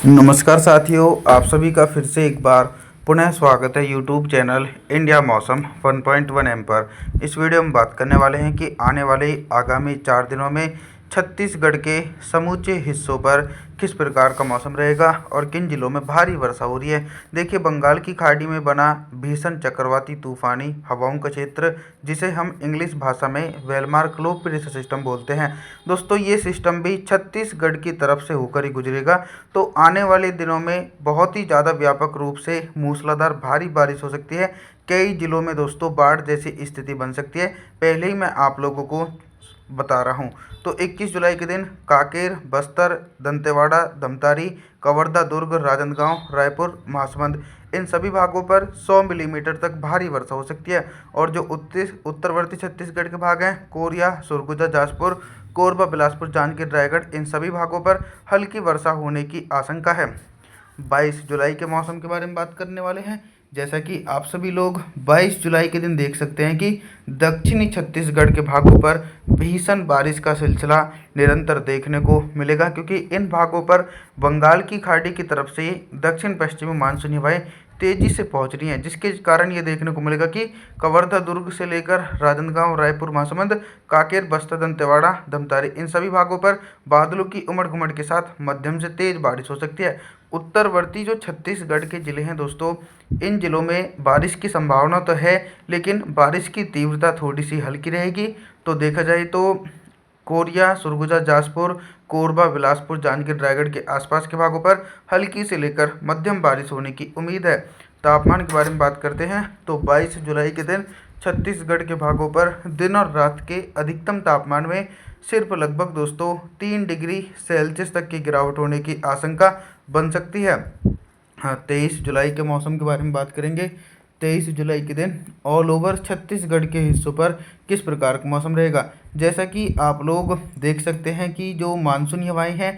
नमस्कार साथियों, आप सभी का फिर से एक बार पुनः स्वागत है यूट्यूब चैनल इंडिया मौसम 1.1 एम पर। इस वीडियो में बात करने वाले हैं कि आने वाले आगामी 4 दिनों में छत्तीसगढ़ के समूचे हिस्सों पर किस प्रकार का मौसम रहेगा और किन जिलों में भारी वर्षा हो रही है। देखिए, बंगाल की खाड़ी में बना भीषण चक्रवाती तूफानी हवाओं का क्षेत्र, जिसे हम इंग्लिश भाषा में वेलमार्क लो प्रेशर सिस्टम बोलते हैं दोस्तों, ये सिस्टम भी छत्तीसगढ़ की तरफ से होकर ही गुजरेगा। तो आने वाले दिनों में बहुत ही ज़्यादा व्यापक रूप से मूसलाधार भारी बारिश हो सकती है। कई जिलों में दोस्तों बाढ़ जैसी स्थिति बन सकती है। पहले ही मैं आप लोगों को बता रहा हूँ। तो 21 जुलाई के दिन कांकेर, बस्तर, दंतेवाड़ा, धमतारी, कवर्धा, दुर्ग, राजनांदगांव, रायपुर, महासमुंद, इन सभी भागों पर 100 मिलीमीटर तक भारी वर्षा हो सकती है। और जो उत्तरवर्ती छत्तीसगढ़ के भाग हैं, कोरिया, सरगुजा, जाजपुर, कोरबा, बिलासपुर, जांजगीर, रायगढ़, इन सभी भागों पर हल्की वर्षा होने की आशंका है। 22 जुलाई के मौसम के बारे में बात करने वाले हैं। जैसा कि आप सभी लोग 22 जुलाई के दिन देख सकते हैं कि दक्षिणी छत्तीसगढ़ के भागों पर भीषण बारिश का सिलसिला निरंतर देखने को मिलेगा, क्योंकि इन भागों पर बंगाल की खाड़ी की तरफ से दक्षिण पश्चिमी मानसूनी हवाएं तेजी से पहुंच रही हैं, जिसके कारण ये देखने को मिलेगा कि कवर्धा, दुर्ग से लेकर राजनांदगांव, रायपुर, महासमुंद, कांकेर, बस्तर, दंतेवाड़ा, धमतारी, इन सभी भागों पर बादलों की उमड़ घुमड़ के साथ मध्यम से तेज बारिश हो सकती है। उत्तरवर्ती जो छत्तीसगढ़ के ज़िले हैं दोस्तों, इन ज़िलों में बारिश की संभावना तो है, लेकिन बारिश की तीव्रता थोड़ी सी हल्की रहेगी। तो देखा जाए तो कोरिया, सरगुजा, जाजपुर, कोरबा, बिलासपुर, जांजगीर, रायगढ़ के आसपास के भागों पर हल्की से लेकर मध्यम बारिश होने की उम्मीद है। तापमान के बारे में बात करते हैं तो 22 जुलाई के दिन छत्तीसगढ़ के भागों पर दिन और रात के अधिकतम तापमान में सिर्फ लगभग दोस्तों 3 डिग्री सेल्सियस तक की गिरावट होने की आशंका बन सकती है। हाँ, 23 जुलाई के मौसम के बारे में बात करेंगे। 23 जुलाई के दिन ऑल ओवर छत्तीसगढ़ के हिस्सों पर किस प्रकार का मौसम रहेगा। जैसा कि आप लोग देख सकते हैं कि जो मानसूनी हवाएं हैं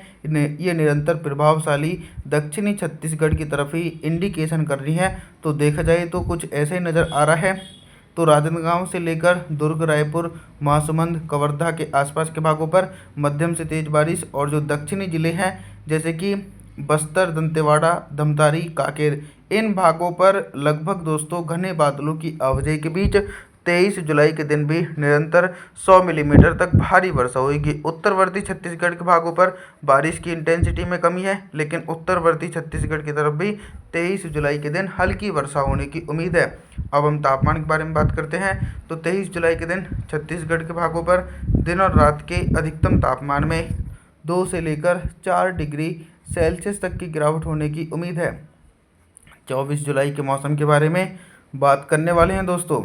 ये निरंतर प्रभावशाली दक्षिणी छत्तीसगढ़ की तरफ ही इंडिकेशन कर रही हैं। तो देखा जाए तो कुछ ऐसे ही नज़र आ रहा है। तो राजनांदगांव से लेकर दुर्ग, रायपुर, महासमुंद, कवर्धा के आसपास के भागों पर मध्यम से तेज बारिश, और जो दक्षिणी जिले हैं जैसे कि बस्तर, दंतेवाड़ा, धमतारी, कांकेर, इन भागों पर लगभग दोस्तों घने बादलों की आवाजाही के बीच 23 जुलाई के दिन भी निरंतर 100 मिलीमीटर तक भारी वर्षा होगी। उत्तरवर्ती छत्तीसगढ़ के भागों पर बारिश की इंटेंसिटी में कमी है, लेकिन उत्तरवर्ती छत्तीसगढ़ की तरफ भी 23 जुलाई के दिन हल्की वर्षा होने की उम्मीद है। अब हम तापमान के बारे में बात करते हैं तो 23 जुलाई के दिन छत्तीसगढ़ के भागों पर दिन और रात के अधिकतम तापमान में 2 से लेकर 4 डिग्री सेल्सियस तक की गिरावट होने की उम्मीद है। 24 जुलाई के मौसम के बारे में बात करने वाले हैं दोस्तों।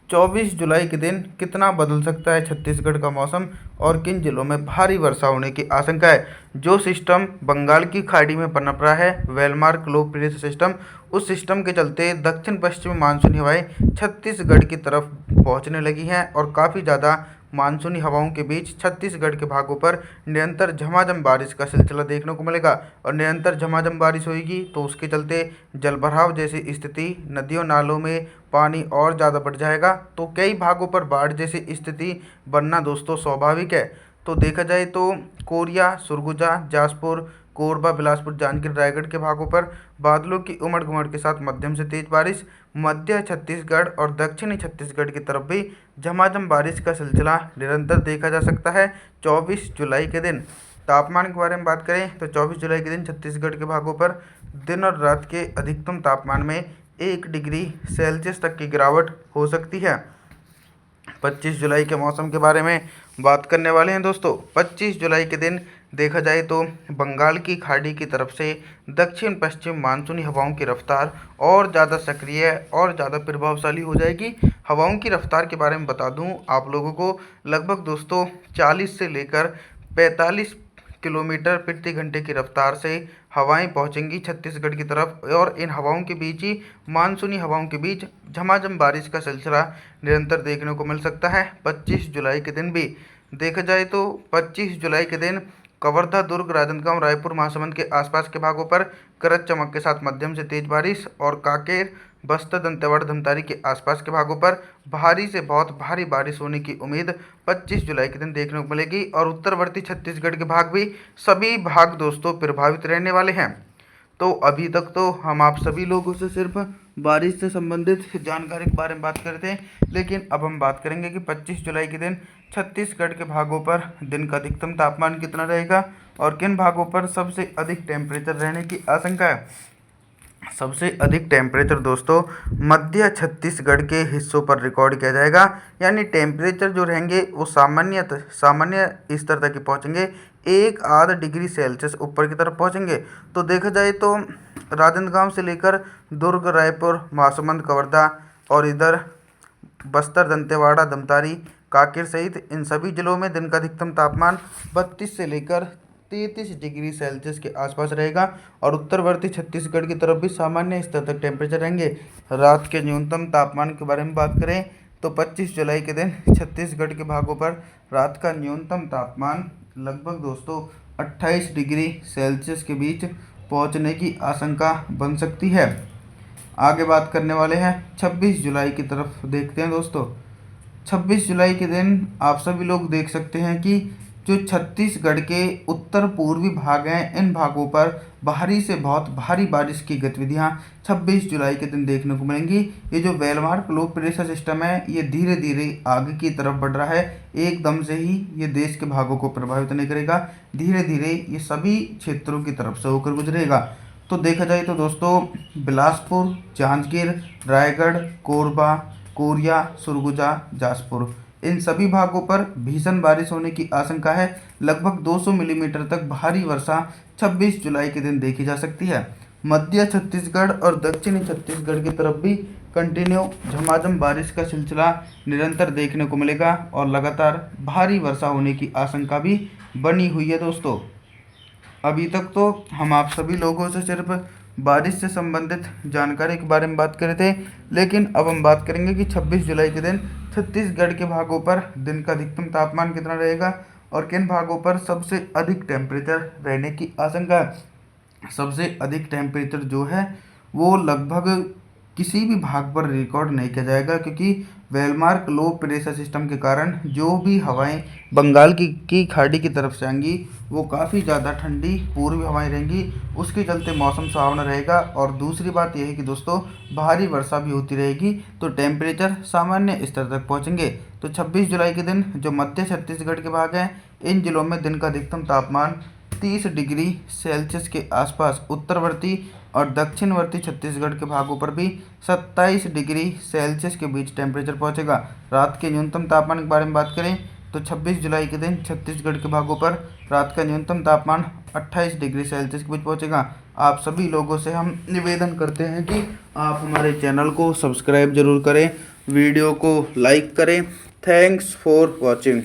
24 जुलाई के दिन कितना बदल सकता है छत्तीसगढ़ का मौसम और किन जिलों में भारी वर्षा होने की आशंका है। जो सिस्टम बंगाल की खाड़ी में पनप रहा है, वेलमार्क लो प्रेशर सिस्टम, उस सिस्टम के चलते दक्षिण पश्चिमी मानसूनी हवाएं छत्तीसगढ़ की तरफ पहुंचने लगी हैं और काफ़ी ज़्यादा मानसूनी हवाओं के बीच छत्तीसगढ़ के भागों पर निरंतर झमाझम बारिश का सिलसिला देखने को मिलेगा। और निरंतर झमाझम बारिश होगी तो उसके चलते जलभराव जैसी स्थिति, नदियों नालों में पानी और ज़्यादा बढ़ जाएगा। तो कई भागों पर बाढ़ जैसी स्थिति बनना दोस्तों स्वाभाविक है। तो देखा जाए तो कोरिया, सरगुजा, जाजपुर, कोरबा, बिलासपुर, जांजगीर, रायगढ़ के भागों पर बादलों की उमड़ घुमड़ के साथ मध्यम से तेज बारिश, मध्य छत्तीसगढ़ और दक्षिणी छत्तीसगढ़ की तरफ भी झमाझम बारिश का सिलसिला निरंतर देखा जा सकता है 24 जुलाई के दिन। तापमान के बारे में बात करें तो 24 जुलाई के दिन छत्तीसगढ़ के भागों पर दिन और रात के अधिकतम तापमान में 1 डिग्री सेल्सियस तक की गिरावट हो सकती है। 25 जुलाई के मौसम के बारे में बात करने वाले हैं दोस्तों। 25 जुलाई के दिन देखा जाए तो बंगाल की खाड़ी की तरफ से दक्षिण पश्चिम मानसूनी हवाओं की रफ्तार और ज़्यादा सक्रिय और ज़्यादा प्रभावशाली हो जाएगी। हवाओं की रफ्तार के बारे में बता दूं आप लोगों को, लगभग दोस्तों 40 से लेकर 45 किलोमीटर प्रति घंटे की रफ्तार से हवाएं पहुंचेंगी छत्तीसगढ़ की तरफ, और इन हवाओं के बीच ही मानसूनी हवाओं के बीच झमाझम बारिश का सिलसिला निरंतर देखने को मिल सकता है 25 जुलाई के दिन भी। देखा जाए तो 25 जुलाई के दिन कवर्धा, दुर्ग, राजनांदगांव, रायपुर, महासमुंद के आसपास के भागों पर गरज चमक के साथ मध्यम से तेज बारिश और कांकेर, बस्तर, दंतेवाड़ा, धमतारी के आसपास के भागों पर भारी से बहुत भारी बारिश होने की उम्मीद 25 जुलाई के दिन देखने को मिलेगी। और उत्तरवर्ती छत्तीसगढ़ के भाग भी सभी भाग दोस्तों प्रभावित रहने वाले हैं। तो अभी तक तो हम आप सभी लोगों से सिर्फ बारिश से संबंधित जानकारी के बारे में बात करते हैं, लेकिन अब हम बात करेंगे कि 25 जुलाई के दिन छत्तीसगढ़ के भागों पर दिन का अधिकतम तापमान कितना रहेगा और किन भागों पर सबसे अधिक टेम्परेचर रहने की आशंका है। सबसे अधिक टेम्परेचर दोस्तों मध्य छत्तीसगढ़ के हिस्सों पर रिकॉर्ड किया जाएगा, यानी टेम्परेचर जो रहेंगे वो सामान्य स्तर तक ही पहुँचेंगे, 1 आध डिग्री सेल्सियस ऊपर की तरफ पहुँचेंगे। तो देखा जाए तो राजनांदगांव से लेकर दुर्ग, रायपुर, महासमुंद, कवर्धा और इधर बस्तर, दंतेवाड़ा, धमतारी, कांकेर सहित इन सभी जिलों में दिन का अधिकतम तापमान 32 से लेकर 33 डिग्री सेल्सियस के आसपास रहेगा और उत्तरवर्ती छत्तीसगढ़ की तरफ भी सामान्य स्तर तक टेम्परेचर रहेंगे। रात के न्यूनतम तापमान के बारे में बात करें तो 25 जुलाई के दिन छत्तीसगढ़ के भागों पर रात का न्यूनतम तापमान लगभग दोस्तों 28 डिग्री सेल्सियस के बीच पहुंचने की आशंका बन सकती है। आगे बात करने वाले हैं 26 जुलाई की तरफ, देखते हैं दोस्तों। 26 जुलाई के दिन आप सभी लोग देख सकते हैं कि जो छत्तीसगढ़ के उत्तर पूर्वी भाग हैं, इन भागों पर भारी से बहुत भारी बारिश की गतिविधियां 26 जुलाई के दिन देखने को मिलेंगी। ये जो वेलमार्क लो प्रेशर सिस्टम है ये धीरे धीरे आगे की तरफ बढ़ रहा है, एकदम से ही ये देश के भागों को प्रभावित नहीं करेगा, धीरे धीरे ये सभी क्षेत्रों की तरफ से होकर गुजरेगा। तो देखा जाए तो दोस्तों बिलासपुर, जांजगीर, रायगढ़, कोरबा, कोरिया, सरगुजा, जाजपुर इन सभी भागों पर भीषण बारिश होने की आशंका है। लगभग 200 मिलीमीटर तक भारी वर्षा 26 जुलाई के दिन देखी जा सकती है। मध्य छत्तीसगढ़ और दक्षिणी छत्तीसगढ़ की तरफ भी कंटिन्यू झमाझम बारिश का सिलसिला निरंतर देखने को मिलेगा और लगातार भारी वर्षा होने की आशंका भी बनी हुई है दोस्तों। अभी तक तो हम आप सभी लोगों से सिर्फ बारिश से संबंधित जानकारी के बारे में बात कर रहे थे, लेकिन अब हम बात करेंगे कि 26 जुलाई के दिन छत्तीसगढ़ के भागों पर दिन का अधिकतम तापमान कितना रहेगा और किन भागों पर सबसे अधिक टेम्परेचर रहने की आशंका है। सबसे अधिक टेम्परेचर जो है वो लगभग किसी भी भाग पर रिकॉर्ड नहीं किया जाएगा, क्योंकि वेलमार्क लो प्रेशर सिस्टम के कारण जो भी हवाएं बंगाल की खाड़ी की तरफ से आएंगी वो काफ़ी ज़्यादा ठंडी पूर्वी हवाएं रहेंगी, उसके चलते मौसम सुहावना रहेगा। और दूसरी बात यह है कि दोस्तों भारी वर्षा भी होती रहेगी, तो टेम्परेचर सामान्य स्तर तक पहुंचेंगे। तो 26 जुलाई के दिन जो मध्य छत्तीसगढ़ के भाग हैं, इन जिलों में दिन का अधिकतम तापमान 30 डिग्री सेल्सियस के आसपास, उत्तरवर्ती और दक्षिणवर्ती छत्तीसगढ़ के भागों पर भी 27 डिग्री सेल्सियस के बीच टेम्परेचर पहुंचेगा। रात के न्यूनतम तापमान के बारे में बात करें तो 26 जुलाई के दिन छत्तीसगढ़ के भागों पर रात का न्यूनतम तापमान 28 डिग्री सेल्सियस के बीच पहुंचेगा। आप सभी लोगों से हम निवेदन करते हैं कि आप हमारे चैनल को सब्सक्राइब जरूर करें, वीडियो को लाइक करें। Thanks for watching.